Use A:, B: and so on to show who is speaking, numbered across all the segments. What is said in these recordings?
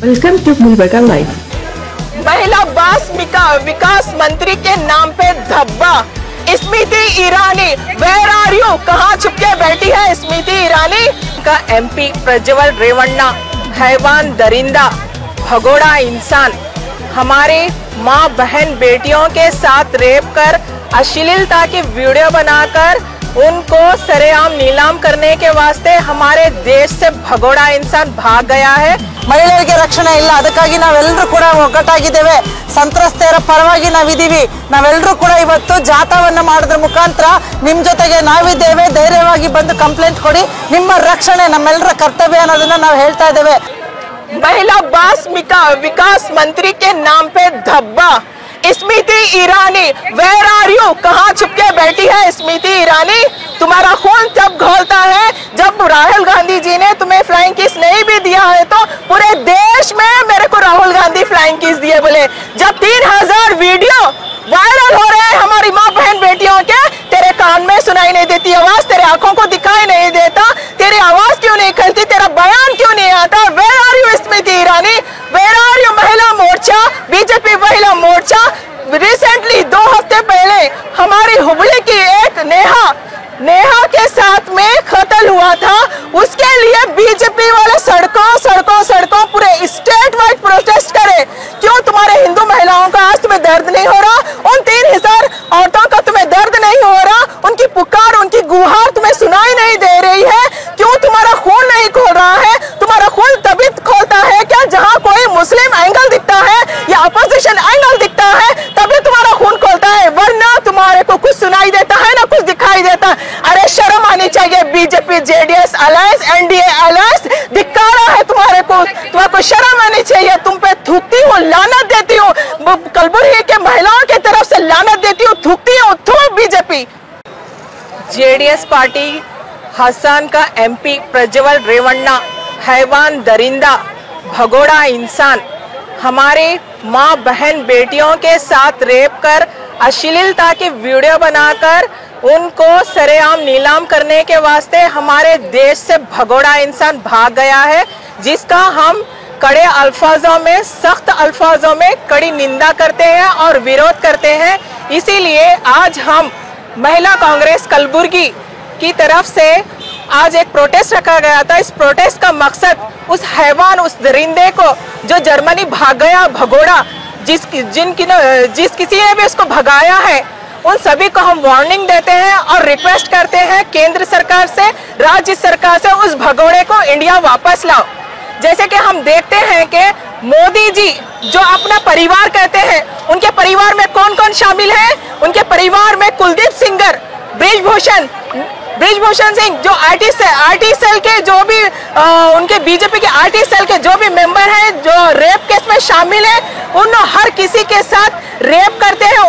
A: Welcome to Gulbarga live.
B: महिला बाल विकास मंत्री के नाम पे धब्बा। स्मृति ईरानी, वेयर आर यू? कहाँ छुप के बैठी है स्मृति ईरानी? का एमपी प्रज्वल रेवन्ना हैवान, दरिंदा, भगोड़ा इंसान, हमारे माँ बहन बेटियों के साथ रेप कर अश्लीलता की वीडियो बनाकर उनको सरेआम नीलाम करने के वास्ते हमारे देश से भगोड़ा इंसान भाग गया है।
C: ಮಹಿಳೆಯರಿಗೆ ರಕ್ಷಣೆ ಇಲ್ಲ, ಅದಕ್ಕಾಗಿ ನಾವೆಲ್ಲರೂ ಕೂಡ ಒಗ್ಗಟ್ಟಾಗಿದ್ದೇವೆ, ಸಂತ್ರಸ್ತೆಯರ ಪರವಾಗಿ ನಾವಿದ್ದೀವಿ। ನಾವೆಲ್ಲರೂ ಕೂಡ ಇವತ್ತು ಜಾಥಾವನ್ನು ಮಾಡೋದ್ರ ಮುಖಾಂತರ ನಿಮ್ಮ ಜೊತೆಗೆ ನಾವಿದ್ದೇವೆ, ಧೈರ್ಯವಾಗಿ ಬಂದು ಕಂಪ್ಲೇಂಟ್ ಕೊಡಿ, ನಿಮ್ಮ ರಕ್ಷಣೆ ನಮ್ಮೆಲ್ಲರ ಕರ್ತವ್ಯ ಅನ್ನೋದನ್ನ ನಾವು ಹೇಳ್ತಾ ಇದ್ದೇವೆ।
B: महिला बाल विकास मंत्री के नाम पे धब्बा। स्मृति ईरानी, वेयर आर यू? कहाँ छुप के बैठी है स्मृति ईरानी? तुम्हारा खून तब घोलता है जब राहुल गांधी जी ने तुम्हें फ्लाइंग किस नहीं भी दिया है तो पूरे देश में मेरे को राहुल गांधी फ्लाइंग किस दिए बोले। जब 3000 वीडियो वायरल हो रहे हैं हमारी माँ बहन बेटियों के, तेरे कान में सुनाई नहीं देती आवाज, तेरे आंखों को दिखाई नहीं देता, तेरी आवाज क्यों नहीं निकलती, तेरा बयान क्यों नहीं आता? Where are you Smriti Irani? Where are you Mahila Morcha, BJP महिला मोर्चा? रिसेंटली 2 हफ्ते पहले हमारी हुबली की एक नेहा के साथ में कत्ल हुआ था, उसके लिए बीजेपी वाले सड़कों पूरे स्टेट वाइड प्रोटेस्ट करे। क्यों तुम्हारे हिंदू महिलाओं का आज तुम्हें दर्द नहीं हो रहा? उन 3000 औरतों का तुम्हें दर्द नहीं हो रहा? उनकी पुकार, उनकी गुहार तुम्हें सुनाई नहीं दे रही है? क्यों तुम्हारा खून नहीं खोल रहा है? तुम्हारा खून तभी खोलता है क्या जहां कोई मुस्लिम एंगल दिखता है या अपोजिशन एंगल दिखता है, तभी तुम्हारा खून खोलता है, वरना तुम्हारे को कुछ सुनाई देता है ना कुछ दिखाई देता है। अरे शर्म आनी चाहिए BJP JDS alliance, NDA alliance, धिक्कारा है तुम्हारे को शर्म आनी चाहिए। तुम पे थूकती हूँ, लानत देती हूँ, कलबुर्गी के महिलाओं की तरफ से लानत देती हूँ, थूकती हूँ, थू बीजेपी। जेडीएस पार्टी हसन का एमपी प्रज्वल रेवन्ना हैवान, दरिंदा, भगोड़ा इंसान, हमारे माँ बहन बेटियों के साथ रेप कर अश्लीलता की वीडियो बनाकर उनको सरेआम नीलाम करने के वास्ते हमारे देश से भगोड़ा इंसान भाग गया है, जिसका हम कड़े अल्फाजों में, सख्त अल्फाजों में कड़ी निंदा करते हैं और विरोध करते हैं। इसीलिए आज हम महिला कांग्रेस कलबुर्गी की तरफ से आज एक प्रोटेस्ट रखा गया था। इस प्रोटेस्ट का मकसद उस हैवान, उस दरिंदे को जो जर्मनी भाग गया, भगोड़ा, जिस किसी ने भी उसको भगाया है, उन सभी को हम वार्निंग देते हैं और रिक्वेस्ट करते हैं केंद्र सरकार से, राज्य सरकार से, उस भगोड़े को इंडिया वापस लाओ। जैसे कि हम देखते हैं कि मोदी जी जो अपना परिवार कहते हैं, उनके परिवार में कौन कौन शामिल है? उनके परिवार में कुलदीप सिंगर, ब्रिजभूषण सिंह जो आईटी सेल के जो भी उनके बीजेपी के आईटी सेल के जो भी मेंबर हैं जो रेप केस में शामिल हैं, उन हर किसी के साथ रेप करते हैं।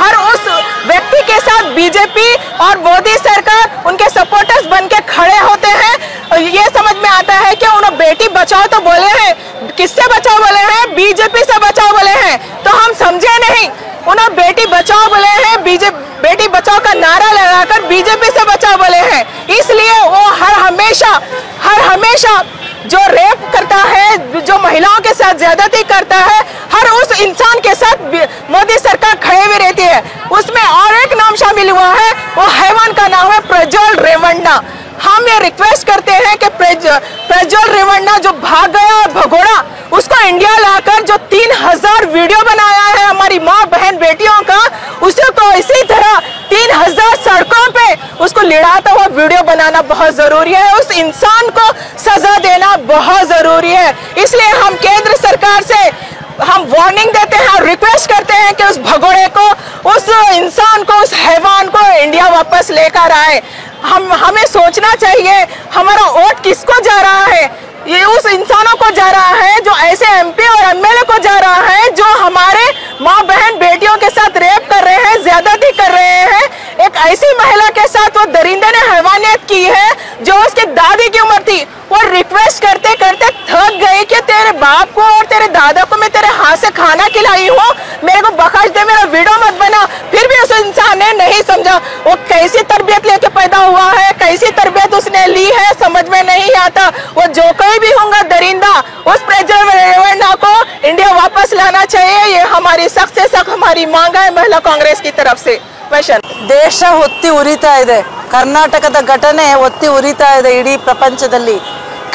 B: हर उस व्यक्ति के साथ बीजेपी और मोदी सरकार उनके सपोर्टर्स बन के खड़े होते हैं। ये समझ में आता है कि उन्होंने बेटी बचाओ तो बोले हैं, किससे बचाओ बोले हैं? बीजेपी से बचाओ बोले हैं, तो हम समझे नहीं। उन्होंने बेटी बचाओ बोले हैं, बेटी बचाओ का नारा लगाकर बीजेपी से बचाओ बोले हैं। इसलिए वो हर हमेशा जो रेप करता है, जो महिलाओं के साथ ज्यादती करता है, हर उस इंसान के साथ मोदी सरकार खड़े हुए रहती है। उसमें और एक नाम शामिल हुआ है, वो हैवान का नाम है प्रज्वल रेवन्ना। हम ये रिक्वेस्ट करते हैं कि प्रज्वल रेवन्ना जो भाग गया भगोड़ा, उसको इंडिया लाकर जो 3000 वीडियो बनाया है हमारी माँ बहन बेटियों का, उसे तो इसी तरह 3000 सड़कों पे उसको लिड़ाता हुआ वीडियो बनाना बहुत जरूरी है। उस इंसान को सजा देना बहुत जरूरी है। इसलिए हम केंद्र सरकार से हम वार्निंग देते हैं और रिक्वेस्ट करते हैं कि उस भगोड़े को, उस इंसान को, उस हैवान को इंडिया वापस लेकर आए। हमें सोचना चाहिए हमारा वोट किसको जा रहा है। ये उस इंसानों को जा रहा है जो ऐसे एमपी और एमएलए को जा रहा है जो हमारे माँ बहन बेटियों के साथ रेप कर रहे हैं, ज्यादती कर रहे हैं। एक ऐसी महिला के साथ वो दरिंदे ने हैवानियत की है जो उसके दादी की उम्र थी। वो रिक्वेस्ट करते करते थक गई कि तेरे बाप को और तेरे दादा को मैं तेरे हाथ से खाना खिलाई हूँ, मेरे को बख्श दे, मेरा वीडियो मत बना। फिर भी उस इंसान ने नहीं समझा। वो कैसी तरबियत लेके पैदा हुआ है, कैसी तरबियत उसने ली है, समझ में नहीं आता। वो जो कोई भी होगा दरिंदा, उस प्रज्वल इंडिया वापस लाना चाहिए, ये हमारी सख्त से सख्त हमारी मांग है महिला कांग्रेस की तरफ से।
C: ದೇಶ ಹೊತ್ತಿ ಉರಿತಾ ಇದೆ, ಕರ್ನಾಟಕದ ಘಟನೆ ಹೊತ್ತಿ ಉರಿತಾ ಇದೆ ಇಡೀ ಪ್ರಪಂಚದಲ್ಲಿ.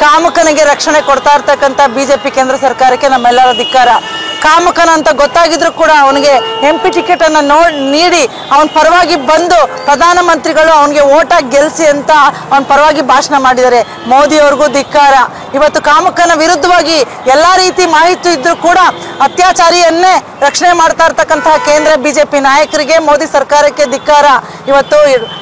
C: ಕಾಮಕನಿಗೆ ರಕ್ಷಣೆ ಕೊಡ್ತಾ ಇರ್ತಕ್ಕಂಥ ಬಿಜೆಪಿ ಕೇಂದ್ರ ಸರ್ಕಾರಕ್ಕೆ ನಮ್ಮೆಲ್ಲರ ಧಿಕ್ಕಾರ. ಕಾಮಕನ ಅಂತ ಗೊತ್ತಾಗಿದ್ರು ಕೂಡ ಅವನಿಗೆ MP ಟಿಕೆಟ್ ಅನ್ನ ನೀಡಿ ಅವನ ಪರವಾಗಿ ಬಂದು ಪ್ರಧಾನಮಂತ್ರಿಗಳು ಅವನಿಗೆ ಓಟಾಗಿ ಗೆಲ್ಸಿ ಅಂತ ಅವನ ಪರವಾಗಿ ಭಾಷಣ ಮಾಡಿದ್ದಾರೆ. ಮೋದಿ ಅವ್ರಿಗೂ ಧಿಕ್ಕಾರ. ಇವತ್ತು ಕಾಮಕನ ವಿರುದ್ಧವಾಗಿ ಎಲ್ಲಾ ರೀತಿ ಮಾಹಿತಿ ಇದ್ರೂ ಕೂಡ ಅತ್ಯಾಚಾರಿಯನ್ನೇ ರಕ್ಷಣೆ ಮಾಡ್ತಾ ಇರ್ತಕ್ಕಂತಹ ಕೇಂದ್ರ ಬಿಜೆಪಿ ನಾಯಕರಿಗೆ, ಮೋದಿ ಸರ್ಕಾರಕ್ಕೆ ಧಿಕ್ಕಾರ. ಇವತ್ತು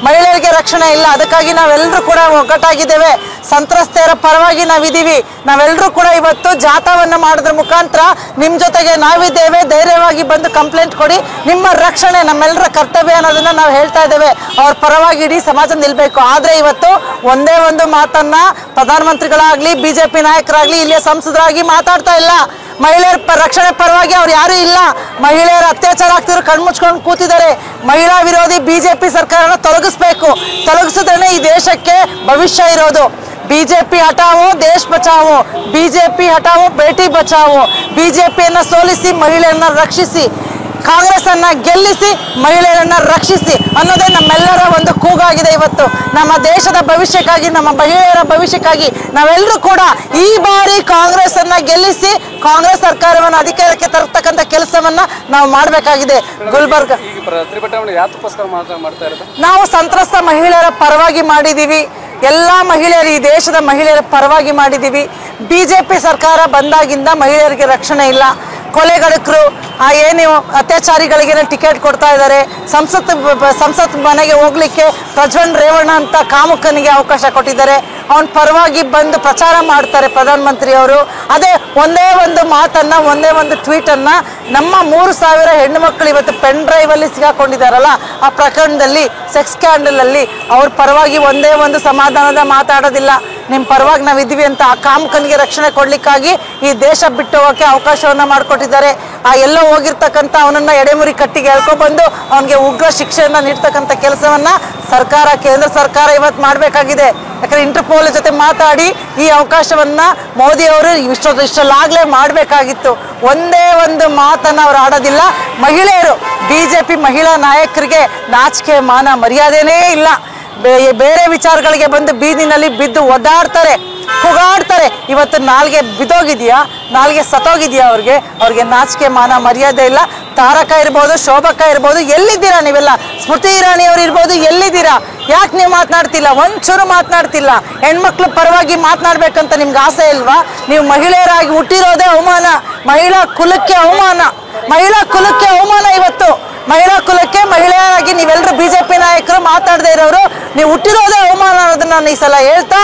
C: ಮಹಿಳೆಯರಿಗೆ ರಕ್ಷಣೆ ಇಲ್ಲ, ಅದಕ್ಕಾಗಿ ನಾವೆಲ್ಲರೂ ಕೂಡ ಒಗ್ಗಟ್ಟಾಗಿದ್ದೇವೆ. ಸಂತ್ರಸ್ತೆಯರ ಪರವಾಗಿ ನಾವಿದ್ದೀವಿ. ನಾವೆಲ್ಲರೂ ಕೂಡ ಇವತ್ತು ಜಾಥಾವನ್ನ ಮಾಡೋದ್ರ ಮುಖಾಂತರ ನಿಮ್ಮ ಜೊತೆಗೆ ನಾವಿದ್ದೇವೆ, ಧೈರ್ಯವಾಗಿ ಬಂದು ಕಂಪ್ಲೇಂಟ್ ಕೊಡಿ, ನಿಮ್ಮ ರಕ್ಷಣೆ ನಮ್ಮೆಲ್ಲರ ಕರ್ತವ್ಯ ಅನ್ನೋದನ್ನ ನಾವು ಹೇಳ್ತಾ ಇದ್ದೇವೆ. ಅವ್ರ ಪರವಾಗಿ ಇಡೀ ಸಮಾಜ ನಿಲ್ಬೇಕು. ಆದ್ರೆ ಇವತ್ತು ಒಂದೇ ಒಂದು ಮಾತನ್ನ ಪ್ರಧಾನಮಂತ್ರಿಗಳಾಗ್ಲಿ, ಬಿಜೆಪಿ ನಾಯಕರಾಗ್ಲಿ, ಇಲ್ಲಿಯ ಸಂಸದರಾಗಿ ಮಾತಾಡ್ತಾ ಇಲ್ಲ. ಮಹಿಳೆಯರ ರಕ್ಷಣೆ ಪರವಾಗಿ ಅವ್ರು ಯಾರು ಇಲ್ಲ. ಮಹಿಳೆಯರ ಅತ್ಯಾಚಾರ ಆಗ್ತಿದ್ರು ಕಣ್ಮುಚ್ಕೊಂಡು ಕೂತಿದ್ದಾರೆ. ಮಹಿಳಾ ವಿರೋಧಿ ಬಿಜೆಪಿ ಸರ್ಕಾರನ ತೊಲಗಿಸ್ಬೇಕು. ತೊಲಗಿಸಿದ್ರೆ ಈ ದೇಶಕ್ಕೆ ಭವಿಷ್ಯ ಇರೋದು. ಬಿಜೆಪಿ ಹಟಾವೋ ದೇಶ ಬಚಾವೋ, ಬಿಜೆಪಿ ಹಟಾವೋ ಬೇಟಿ ಬಚಾವೋ. ಬಿಜೆಪಿಯನ್ನ ಸೋಲಿಸಿ ಮಹಿಳೆಯರನ್ನ ರಕ್ಷಿಸಿ, ಕಾಂಗ್ರೆಸ್ ಅನ್ನ ಗೆಲ್ಲಿಸಿ ಮಹಿಳೆಯರನ್ನ ರಕ್ಷಿಸಿ ಅನ್ನೋದೇ ನಮ್ಮೆಲ್ಲರ ಒಂದು ಕೂಗಾಗಿದೆ. ಇವತ್ತು ನಮ್ಮ ದೇಶದ ಭವಿಷ್ಯಕ್ಕಾಗಿ, ನಮ್ಮ ಮಹಿಳೆಯರ ಭವಿಷ್ಯಕ್ಕಾಗಿ ನಾವೆಲ್ಲರೂ ಕೂಡ ಈ ಬಾರಿ ಕಾಂಗ್ರೆಸ್ ಅನ್ನ ಗೆಲ್ಲಿಸಿ ಕಾಂಗ್ರೆಸ್ ಸರ್ಕಾರವನ್ನು ಅಧಿಕಾರಕ್ಕೆ ತರತಕ್ಕಂಥ ಕೆಲಸವನ್ನ ನಾವು ಮಾಡಬೇಕಾಗಿದೆ. ಗುಲ್ಬರ್ಗ ನಾವು ಸಂತ್ರಸ್ತ ಮಹಿಳೆಯರ ಪರವಾಗಿ ಮಾಡಿದೀವಿ. ಎಲ್ಲ ಮಹಿಳೆಯರು, ಈ ದೇಶದ ಮಹಿಳೆಯರ ಪರವಾಗಿ ಮಾಡಿದ್ದೀವಿ. ಬಿಜೆಪಿ ಸರ್ಕಾರ ಬಂದಾಗಿಂದ ಮಹಿಳೆಯರಿಗೆ ರಕ್ಷಣೆ ಇಲ್ಲ. ಕೊಲೆಗಡಕರು, ಏನು ಅತ್ಯಾಚಾರಿಗಳಿಗೆ ಟಿಕೆಟ್ ಕೊಡ್ತಾ ಇದ್ದಾರೆ. ಸಂಸತ್ ಮನೆಗೆ ಹೋಗ್ಲಿಕ್ಕೆ ಪ್ರಜ್ವಲ್ ರೇವಣ್ಣ ಅಂತ ಕಾಮುಕನಿಗೆ ಅವಕಾಶ ಕೊಟ್ಟಿದ್ದಾರೆ. ಅವನ ಪರವಾಗಿ ಬಂದು ಪ್ರಚಾರ ಮಾಡ್ತಾರೆ ಪ್ರಧಾನಮಂತ್ರಿ ಅವರು. ಅದೇ ಒಂದೇ ಒಂದು ಮಾತನ್ನ, ಒಂದೇ ಒಂದು ಟ್ವೀಟ್ ಅನ್ನ ನಮ್ಮ 3,000 ಹೆಣ್ಣು ಮಕ್ಕಳು ಇವತ್ತು ಪೆನ್ ಡ್ರೈವ್ ಅಲ್ಲಿ ಸಿಗಾಕೊಂಡಿದ್ದಾರಲ್ಲ, ಆ ಪ್ರಕರಣದಲ್ಲಿ, ಸೆಕ್ಸ್ ಸ್ಕ್ಯಾಂಡಲ್ ಅಲ್ಲಿ ಅವ್ರ ಪರವಾಗಿ ಒಂದೇ ಒಂದು ಸಮಾಧಾನದ ಮಾತಾಡೋದಿಲ್ಲ. ನಿಮ್ಮ ಪರವಾಗಿ ನಾವಿದ್ದೀವಿ ಅಂತ ಆ ಕಾಮಕನಿಗೆ ರಕ್ಷಣೆ ಕೊಡ್ಲಿಕ್ಕಾಗಿ ಈ ದೇಶ ಬಿಟ್ಟು ಹೋಗೋಕೆ ಅವಕಾಶವನ್ನ ಮಾಡಿಕೊಟ್ಟಿದ್ದಾರೆ. ಆ ಎಲ್ಲೋ ಹೋಗಿರ್ತಕ್ಕಂಥ ಅವನನ್ನ ಎಡೆಮುರಿ ಕಟ್ಟಿಗೆ ಎಳ್ಕೊಬಂದು ಅವನಿಗೆ ಉಗ್ರ ಶಿಕ್ಷೆಯನ್ನ ನೀಡ್ತಕ್ಕಂಥ ಕೆಲಸವನ್ನ ಸರ್ಕಾರ, ಕೇಂದ್ರ ಸರ್ಕಾರ ಇವತ್ತು ಮಾಡಬೇಕಾಗಿದೆ. ಯಾಕಂದ್ರೆ ಇಂಟರ್ಪೋಲ್ ಜೊತೆ ಮಾತಾಡಿ ಈ ಅವಕಾಶವನ್ನ ಮೋದಿ ಅವರು ಇಷ್ಟೊಂದಾಗ್ಲೇ ಮಾಡಬೇಕಾಗಿತ್ತು. ಒಂದೇ ಒಂದು ಮಾತನ್ನ ಅವ್ರು ಆಡೋದಿಲ್ಲ. ಮಹಿಳೆಯರು, ಬಿಜೆಪಿ ಮಹಿಳಾ ನಾಯಕರಿಗೆ ನಾಚಿಕೆ ಮಾನ ಮರ್ಯಾದೆನೇ ಇಲ್ಲ. ಬೇರೆ ವಿಚಾರಗಳಿಗೆ ಬಂದು ಬೀದಿನಲ್ಲಿ ಬಿದ್ದು ಒದ್ದಾಡ್ತಾರೆ, ಕೂಗಾಡ್ತಾರೆ. ಇವತ್ತು ನಾಲ್ಗೆ ಬಿದ್ದೋಗಿದ್ಯಾ, ನಾಲ್ಗೆ ಸತ್ತೋಗಿದ್ಯಾ ಅವ್ರಿಗೆ ನಾಚಿಕೆ ಮಾನ ಮರ್ಯಾದೆ ಇಲ್ಲ. ತಾರಕ ಇರ್ಬೋದು, ಶೋಭಕ್ಕ ಇರ್ಬೋದು, ಎಲ್ಲಿದ್ದೀರಾ ನೀವೆಲ್ಲ? ಸ್ಮೃತಿ ಇರಾನಿ ಅವ್ರು ಇರ್ಬೋದು, ಎಲ್ಲಿದ್ದೀರಾ? ಯಾಕೆ ನೀವು ಮಾತನಾಡ್ತಿಲ್ಲ? ಒಂಚೂರು ಮಾತನಾಡ್ತಿಲ್ಲ. ಹೆಣ್ಮಕ್ಳ ಪರವಾಗಿ ಮಾತನಾಡ್ಬೇಕಂತ ನಿಮ್ಗೆ ಆಸೆ ಇಲ್ವಾ? ನೀವು ಮಹಿಳೆಯರಾಗಿ ಹುಟ್ಟಿರೋದೇ ಅವಮಾನ, ಮಹಿಳಾ ಕುಲಕ್ಕೆ ಅವಮಾನ, ಮಹಿಳಾ ಕುಲಕ್ಕೆ ಅವಮಾನ. ಇವತ್ತು ಮಹಿಳಾ ಕುಲಕ್ಕೆ ಮಹಿಳೆಯರಾಗಿ ನೀವೆಲ್ಲರೂ ಬಿಜೆಪಿ ನಾಯಕರು ಮಾತಾಡದೇ ಇರೋರು, ನೀವು ಹುಟ್ಟಿರೋದೇ ಅವಮಾನ ಅನ್ನೋದನ್ನ ನಾನು ಈ ಸಲ ಹೇಳ್ತಾ,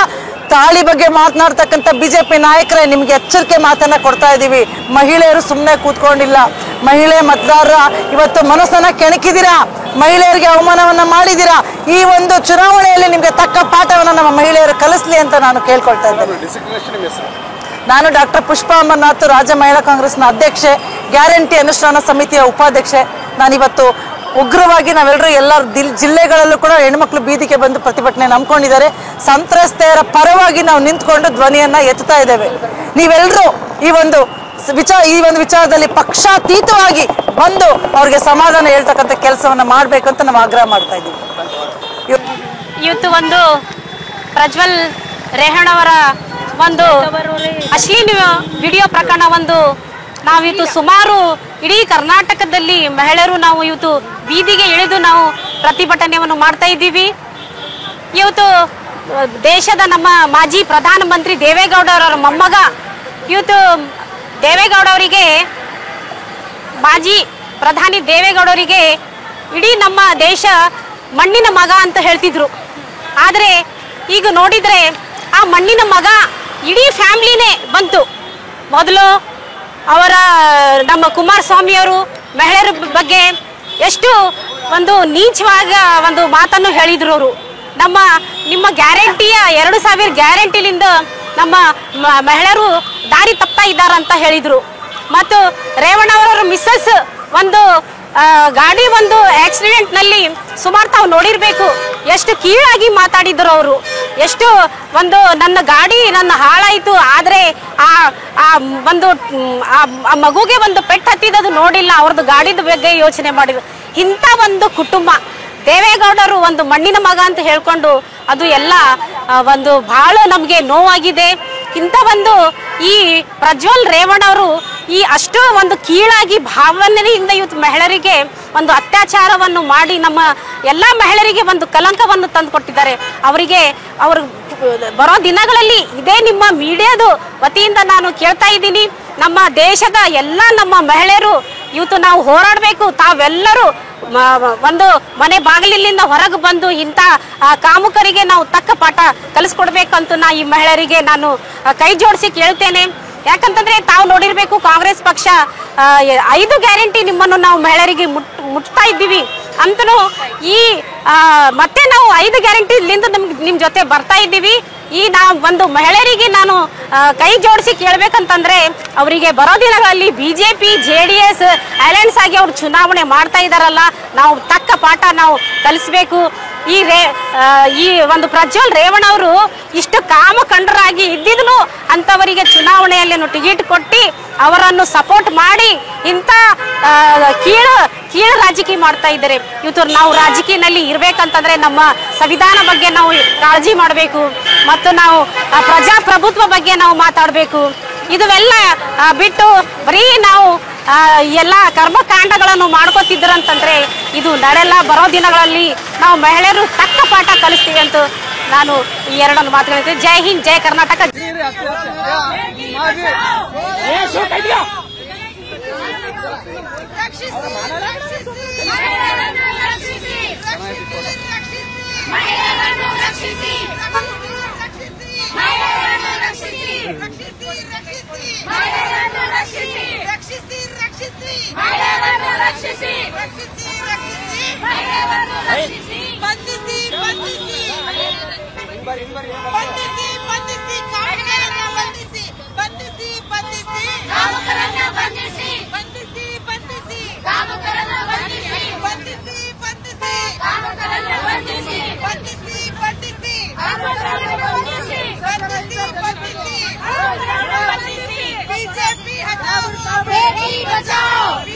C: ತಾಳಿ ಬಗ್ಗೆ ಮಾತನಾಡ್ತಕ್ಕಂಥ ಬಿಜೆಪಿ ನಾಯಕರೇ ನಿಮ್ಗೆ ಎಚ್ಚರಿಕೆ ಮಾತನ್ನ ಕೊಡ್ತಾ ಇದ್ದೀವಿ. ಮಹಿಳೆಯರು ಸುಮ್ಮನೆ ಕೂತ್ಕೊಂಡಿಲ್ಲ. ಮಹಿಳೆ ಮತದಾರರ ಇವತ್ತು ಮನಸ್ಸನ್ನ ಕೆಣಕಿದ್ದೀರಾ, ಮಹಿಳೆಯರಿಗೆ ಅವಮಾನವನ್ನ ಮಾಡಿದ್ದೀರಾ. ಈ ಒಂದು ಚುನಾವಣೆಯಲ್ಲಿ ನಿಮ್ಗೆ ತಕ್ಕ ಪಾಠವನ್ನ ನಮ್ಮ ಮಹಿಳೆಯರು ಕಲಿಸ್ಲಿ ಅಂತ ನಾನು ಕೇಳ್ಕೊಳ್ತಾ ಇದ್ದೇನೆ. ನಾನು ಡಾಕ್ಟರ್ ಪುಷ್ಪಾ ಅಮರನಾಥ್, ರಾಜ್ಯ ಮಹಿಳಾ ಕಾಂಗ್ರೆಸ್ನ ಅಧ್ಯಕ್ಷೆ, ಗ್ಯಾರಂಟಿ ಅನುಷ್ಠಾನ ಸಮಿತಿಯ ಉಪಾಧ್ಯಕ್ಷೆ. ನಾನಿವತ್ತು ಉಗ್ರವಾಗಿ ನಾವೆಲ್ಲರೂ ಎಲ್ಲ ಜಿಲ್ಲೆಗಳಲ್ಲೂ ಕೂಡ ಹೆಣ್ಮಕ್ಳು ಬೀದಿಗೆ ಬಂದು ಪ್ರತಿಭಟನೆ ನಂಬ್ಕೊಂಡಿದ್ದಾರೆ. ಸಂತ್ರಸ್ತೆಯರ ಪರವಾಗಿ ನಾವು ನಿಂತ್ಕೊಂಡು ಧ್ವನಿಯನ್ನ ಎತ್ತುತ್ತಾ ಇದ್ದೇವೆ. ನೀವೆಲ್ಲರೂ ಈ ಒಂದು ವಿಚಾರದಲ್ಲಿ ಪಕ್ಷಾತೀತವಾಗಿ ಬಂದು ಅವ್ರಿಗೆ ಸಮಾಧಾನ ಹೇಳ್ತಕ್ಕಂಥ ಕೆಲಸವನ್ನ ಮಾಡಬೇಕು ಅಂತ ನಾವು ಆಗ್ರಹ ಮಾಡ್ತಾ ಇದ್ದೀವಿ.
A: ಇವತ್ತು ಒಂದು ಪ್ರಜ್ವಲ್ ರೇವಣ್ಣ ಅವರ ಒಂದು ಅಶ್ಲೀಲ ವಿಡಿಯೋ ಪ್ರಕರಣ ಒಂದು ನಾವಿವತ್ತು ಸುಮಾರು ಇಡೀ ಕರ್ನಾಟಕದಲ್ಲಿ ಮಹಿಳೆಯರು ನಾವು ಇವತ್ತು ಬೀದಿಗೆ ಇಳಿದು ನಾವು ಪ್ರತಿಭಟನೆಯನ್ನು ಮಾಡ್ತಾ ಇದ್ದೀವಿ. ಇವತ್ತು ದೇಶದ ನಮ್ಮ ಮಾಜಿ ಪ್ರಧಾನಮಂತ್ರಿ ದೇವೇಗೌಡರವರ ಮೊಮ್ಮಗ, ಇವತ್ತು ದೇವೇಗೌಡವರಿಗೆ, ಮಾಜಿ ಪ್ರಧಾನಿ ದೇವೇಗೌಡರಿಗೆ ಇಡೀ ನಮ್ಮ ದೇಶ ಮಣ್ಣಿನ ಮಗ ಅಂತ ಹೇಳ್ತಿದ್ರು. ಆದರೆ ಈಗ ನೋಡಿದರೆ ಆ ಮಣ್ಣಿನ ಮಗ ಇಡೀ ಫ್ಯಾಮಿಲಿನೇ ಬಂತು. ಮೊದಲು ಅವರ ನಮ್ಮ ಕುಮಾರಸ್ವಾಮಿಯವರು ಮಹಿಳೆಯರ ಬಗ್ಗೆ ಎಷ್ಟು ಒಂದು ನೀಚವಾದ ಒಂದು ಮಾತನ್ನು ಹೇಳಿದ್ರು. ಅವರು ನಿಮ್ಮ ಗ್ಯಾರಂಟಿಯ 2000 ಗ್ಯಾರಂಟಿಲಿಂದ ನಮ್ಮ ಮಹಿಳೆಯರು ದಾರಿ ತಪ್ತಾ ಇದ್ದಾರಂತ ಹೇಳಿದರು. ಮತ್ತು ರೇವಣ್ಣವರ ಮಿಸ್ಸಸ್ ಒಂದು ಗಾಡಿ ಒಂದು ಆಕ್ಸಿಡೆಂಟ್ನಲ್ಲಿ ಸುಮಾರು ತಾವು ನೋಡಿರಬೇಕು ಎಷ್ಟು ಕೀಳಾಗಿ ಮಾತಾಡಿದ್ರು ಅವರು. ಎಷ್ಟು ಒಂದು ನನ್ನ ಗಾಡಿ ನನ್ನ ಹಾಳಾಯಿತು, ಆದರೆ ಆ ಒಂದು ಆ ಮಗುಗೆ ಒಂದು ಪೆಟ್ಟು ಹತ್ತಿದ್ದು ನೋಡಿಲ್ಲ, ಅವ್ರದ್ದು ಗಾಡಿದ ಬಗ್ಗೆ ಯೋಚನೆ ಮಾಡಿದ್ರು. ಇಂಥ ಒಂದು ಕುಟುಂಬ ದೇವೇಗೌಡರು ಒಂದು ಮಣ್ಣಿನ ಮಗ ಅಂತ ಹೇಳ್ಕೊಂಡು ಅದು ಎಲ್ಲ ಒಂದು ಬಹಳ ನಮಗೆ ನೋವಾಗಿದೆ. ಇಂಥ ಒಂದು ಈ ಪ್ರಜ್ವಲ್ ರೇವಣ್ಣ ಅವರು ಈ ಅಷ್ಟು ಒಂದು ಕೀಳಾಗಿ ಭಾವನೆಯಿಂದ ಇವತ್ತು ಮಹಿಳೆಯರಿಗೆ ಒಂದು ಅತ್ಯಾಚಾರವನ್ನು ಮಾಡಿ ನಮ್ಮ ಎಲ್ಲ ಮಹಿಳೆಯರಿಗೆ ಒಂದು ಕಲಂಕವನ್ನು ತಂದುಕೊಟ್ಟಿದ್ದಾರೆ. ಅವರಿಗೆ ಅವರು ಬರೋ ದಿನಗಳಲ್ಲಿ ಇದೇ ನಿಮ್ಮ ಮೀಡಿಯಾದ ವತಿಯಿಂದ ನಾನು ಕೇಳ್ತಾ ಇದ್ದೀನಿ, ನಮ್ಮ ದೇಶದ ಎಲ್ಲ ನಮ್ಮ ಮಹಿಳೆಯರು ಇವತ್ತು ನಾವು ಹೋರಾಡಬೇಕು. ತಾವೆಲ್ಲರೂ ಒಂದು ಮನೆ ಬಾಗಿಲಿನಿಂದ ಹೊರಗೆ ಬಂದು ಇಂಥ ಕಾಮುಕರಿಗೆ ನಾವು ತಕ್ಕ ಪಾಠ ಕಲಿಸ್ಕೊಡ್ಬೇಕಂತ ಈ ಮಹಿಳೆಯರಿಗೆ ನಾನು ಕೈ ಜೋಡಿಸಿ ಕೇಳ್ತೇನೆ. ಯಾಕಂತಂದ್ರೆ ತಾವು ನೋಡಿರ್ಬೇಕು, ಕಾಂಗ್ರೆಸ್ ಪಕ್ಷ 5 ಗ್ಯಾರಂಟಿ ನಿಮ್ಮನ್ನು ನಾವು ಮಹಿಳೆಯರಿಗೆ ಮುಟ್ತಾ ಇದ್ದೀವಿ ಅಂತನೂ ಈ ಮತ್ತೆ ನಾವು 5 ಗ್ಯಾರಂಟಿಲಿಂದ ನಿಮ್ ಜೊತೆ ಬರ್ತಾ ಇದ್ದೀವಿ. ಈ ನಾವು ಒಂದು ಮಹಿಳೆಯರಿಗೆ ನಾನು ಕೈ ಜೋಡಿಸಿ ಕೇಳ್ಬೇಕಂತಂದ್ರೆ ಅವರಿಗೆ ಬರೋ ದಿನಗಳಲ್ಲಿ ಬಿಜೆಪಿ JDS ಅಲಯನ್ಸ್ ಆಗಿ ಅವ್ರು ಚುನಾವಣೆ ಮಾಡ್ತಾ ಇದ್ದಾರಲ್ಲ, ನಾವು ತಕ್ಕ ಪಾಠ ನಾವು ಕಲಿಸ್ಬೇಕು. ಈ ಒಂದು ಪ್ರಜ್ವಲ್ ರೇವಣ್ಣ ಅವರು ಇಷ್ಟು ಕಾಮಕಂಡರಾಗಿ ಇದ್ದಿದ್ನು ಅಂತವರಿಗೆ ಚುನಾವಣೆಯಲ್ಲಿ ಟಿಕೆಟ್ ಕೊಟ್ಟು ಅವರನ್ನು ಸಪೋರ್ಟ್ ಮಾಡಿ ಇಂಥ ಕೀಳು ರಾಜಕೀಯ ಮಾಡ್ತಾ ಇದ್ದಾರೆ. ಇವತ್ತು ನಾವು ರಾಜಕೀಯದಲ್ಲಿ ಇರ್ಬೇಕಂತಂದ್ರೆ ನಮ್ಮ ಸಂವಿಧಾನ ಬಗ್ಗೆ ನಾವು ಕಾಳಜಿ ಮಾಡಬೇಕು ಮತ್ತು ನಾವು ಪ್ರಜಾಪ್ರಭುತ್ವ ಬಗ್ಗೆ ನಾವು ಮಾತಾಡಬೇಕು. ಇದುವೆಲ್ಲ ಬಿಟ್ಟು ಬರೀ ನಾವು ಎಲ್ಲ ಕರ್ಮಕಾಂಡಗಳನ್ನು ಮಾಡ್ಕೋತಿದ್ರಂತಂದ್ರೆ ಇದು ನಡೆಲ್ಲ. ಬರೋ ದಿನಗಳಲ್ಲಿ ನಾವು ಮಹಿಳೆಯರು ತಕ್ಕ ಪಾಠ ಕಲಿಸ್ತೀವಿ ಅಂತ ನಾನು ಈ ಎರಡನ್ನು ಮಾತುಗಳಿದ್ದೆ. ಜೈ ಹಿಂದ್, ಜೈ ಕರ್ನಾಟಕ.
D: बीजेपी हटाओ, बेटी बचाओ।